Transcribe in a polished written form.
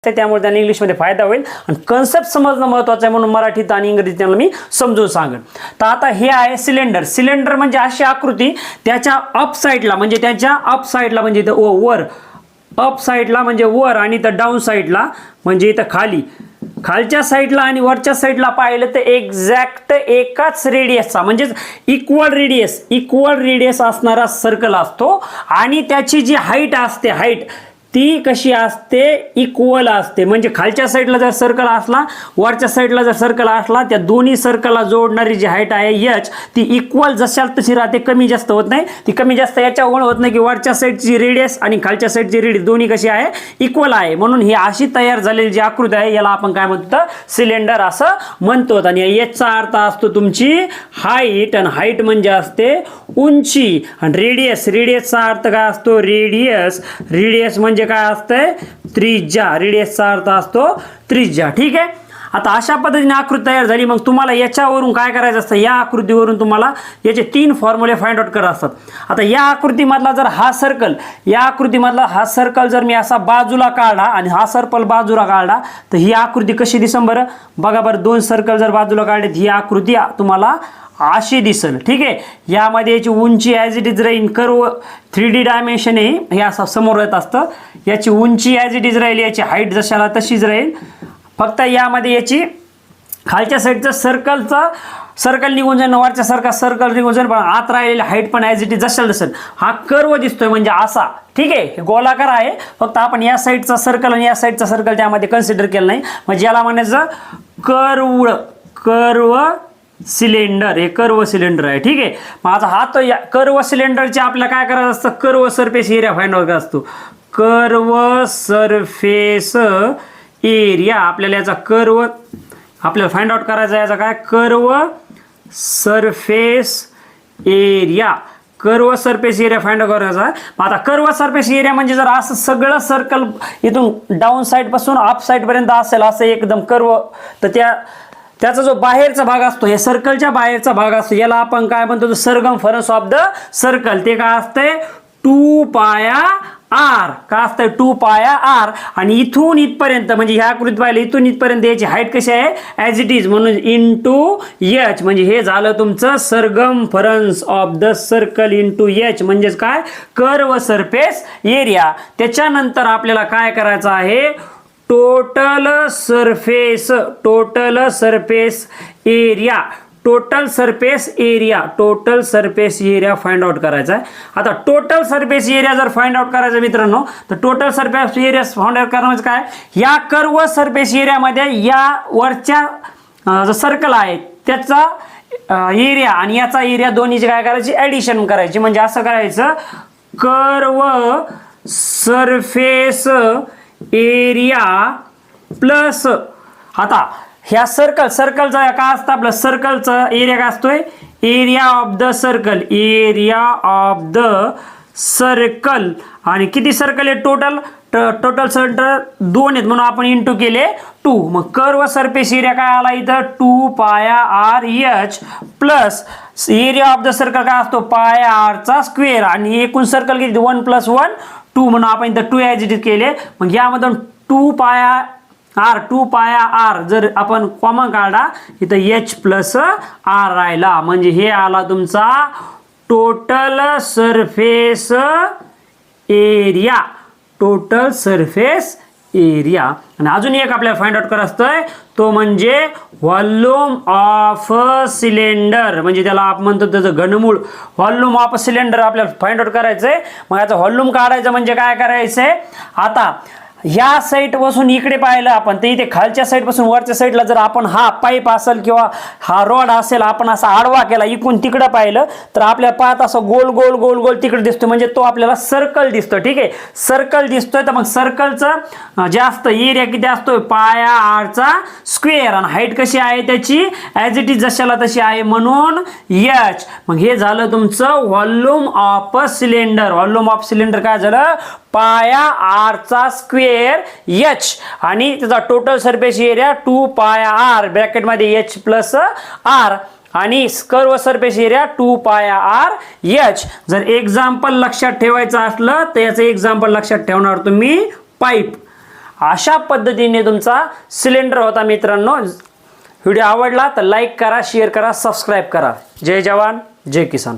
त्यामुळे त्यांना इंग्लिशमध्ये फायदा होईल आणि कन्सेप्ट समजणं महत्त्वाचं आहे म्हणून मराठीत आणि इंग्रजीत त्यांना मी समजून सांगेन. तर आता हे आहे सिलेंडर. सिलेंडर म्हणजे अशी आकृती त्याच्या अप साईडला म्हणजे त्याच्या अप साईडला म्हणजे इथं वर अप साईडला म्हणजे वर आणि इथं डाऊन साईडला म्हणजे इथं खाली खालच्या साईडला आणि वरच्या साईडला पाहिलं तर एक्झॅक्ट एकाच रेडियसचा म्हणजे इक्वल रेडियस असणारा सर्कल असतो आणि त्याची जी हाईट असते हाईट ती कशी असते इक्वल असते. म्हणजे खालच्या साईडला जर सर्कल असला वरच्या साईडला जर सर्कल असला त्या दोन्ही सर्कलला जोडणारी जी हाईट आहे एच ती इक्वल जशाल तशी राहते, कमी जास्त होत नाही. ती कमी जास्त याच्यामुळे होत नाही की वरच्या साईडची रेडियस आणि खालच्या साईडची रेडियस दोन्ही कशी आहे इक्वल आहे. म्हणून ही अशी तयार झालेली जी आकृती आहे याला आपण काय म्हणतो सिलेंडर असं म्हणतो. आणि एचचा अर्थ असतो तुमची हाईट आणि हाईट म्हणजे असते उंची आणि रेडियसचा अर्थ काय असतो रेडियस म्हणजे काय असतंय त्रिज्या. रेडियसचा अर्थ असतो त्रिज्या. ठीक आहे. आता अशा पद्धतीने आकृती तयार झाली. मग तुम्हाला याच्यावरून काय करायचं असतं या आकृतीवरून तुम्हाला याचे 3 फॉर्म्युले फाइंड आउट करायचे असतात. आता या आकृतीमधला जर हा सर्कल जर मी असा बाजूला काढला आणि हा सर्कल बाजूला काढला तर ही आकृती कशी दिसेल बरं बघा बरं. 2 सर्कल जर बाजूला काढलेत ही आकृती तुम्हाला अशी दिसेल. ठीक आहे. यामध्ये याची उंची ॲज इट इज राहील. कर्व 3D डायमेन्शन आहे हे असं समोर येत असतं. याची उंची ॲज इट इज राहील, याची हाईट जशाला तशीच राहील. फक्त यामध्ये याची खालच्या साईडचं सर्कल निघून जाईल, वरच्या सर्कल निघून जाईल, पण आत राहिलेली हाईट पण ॲज इट इज जशाला दिसेल. हा कर्व दिसतोय म्हणजे असा. ठीक आहे. हे गोलाकार आहे. फक्त आपण या साईडचा सर्कल आणि या साईडचा सर्कल त्यामध्ये कन्सिडर केलं नाही. म्हणजे याला म्हणायचं कर्व सिलेंडर. हे कर्व सिलेंडर आहे. ठीक आहे. मग आता हा तो कर्व सिलेंडरचे आपल्याला काय करायचं असतं curve surface area find out करायचा असतो. कर्व सरफेस एरिया आपल्याला याचा कर्व आपल्याला फाइंड आउट करायचा याचा काय curve surface area find out करायचा. मग आता कर्व सरफेस एरिया म्हणजे जर असं सगळं सर्कल इथून डाऊन साईड पासून अप साईड पर्यंत असेल असं एकदम कर्व तर त्याचा जो बाहेरचा भाग असतो हे सर्कलच्या बाहेरचा भाग असतो याला आपण काय म्हणतो सर्कमफरन्स ऑफ द सर्कल. ते काय असते 2 पाया आर. काय असतं 2 पाया आर. आणि इथून इथपर्यंत म्हणजे ह्या आकृतीत पाहिलं इथून इथपर्यंत याची हाईट कशी आहे ॲज इट इज म्हणून इंटू एच. म्हणजे हे झालं तुमचं circumference of the circle into H म्हणजेच काय कर्व सरफेस एरिया. त्याच्यानंतर आपल्याला काय करायचं आहे total surface area find out करायचा आहे. आता टोटल सरफेस एरिया जर फाइंड आउट करायचं मित्रांनो तर total surface area find out करण्याचं काय या कर्व सरफेस एरियामध्ये या वरच्या जो सर्कल आहे त्याचा एरिया आणि याचा एरिया दोन्हीची काय करायची ॲडिशन करायची. म्हणजे असं करायचं कर्व सरफेस एरिया प्लस आता ह्या सर्कलचा काय असतं आपलं सर्कलचा एरिया काय असतोय एरिया ऑफ द सर्कल आणि किती सर्कल आहे टोटल सर्कल 2 आहेत म्हणून आपण इंटू केले 2. मग कर्व सरफेस एरिया काय आला इथं 2 पाया R H plus area of the circle काय असतो पाया आरचा स्क्वेअर आणि एकूण सर्कल किती 1 + 1 2 म्हणून आपण इथं 2 ॲज इट इज केले. मग यामधून 2 पाया आर जर आपण कॉमन काढला इथं एच प्लस आर राहिला. म्हणजे हे आला तुमचा टोटल सरफेस एरिया. आणि अजून एक आपल्याला फाइंड आउट करायचं असतंय तो म्हणजे व्हॉल्यूम ऑफ सिलेंडर. म्हणजे त्याला आपण म्हणतो त्याचं घनमूळ व्हॉल्यूम ऑफ सिलेंडर आपल्याला फाइंड आउट करायचंय. मग याचं व्हॉल्यूम काढायचं म्हणजे काय करायचंय आता ह्या साईड पासून इकडे पाहिलं आपण तर इथे खालच्या साईड पासून वरच्या साईडला जर आपण हा पाईप असेल किंवा हा रॉड असेल आपण असा आडवा केला इकडून तिकडे पाहिलं तर आपल्याला पाहत असं गोल तिकडे दिसतो म्हणजे तो आपल्याला सर्कल दिसतो. ठीक आहे. सर्कल दिसतोय तर मग सर्कलचा जास्त एरिया किती असतोय पाया आरचा स्क्वेअर आणि हाईट कशी आहे त्याची ॲज इट इज जशाला तशी आहे म्हणून एच. मग हे झालं तुमचं व्हॉल्यूम ऑफ सिलेंडर काय झालं पाया आरचा स्क्वेअर एच आणि त्याचा टोटल सरफेस एरिया 2 पाया आर ब्रॅकेटमध्ये एच प्लस आर आणि कर्व सरफेस एरिया 2 पाया आर एच. जर एक्झाम्पल लक्षात ठेवायचं असलं तर याचं एक्झाम्पल लक्षात ठेवणार तुम्ही पाईप. अशा पद्धतीने तुमचा सिलेंडर होता मित्रांनो. व्हिडिओ आवडला तर लाईक करा, शेअर करा, सबस्क्राईब करा. जय जवान जय किसान.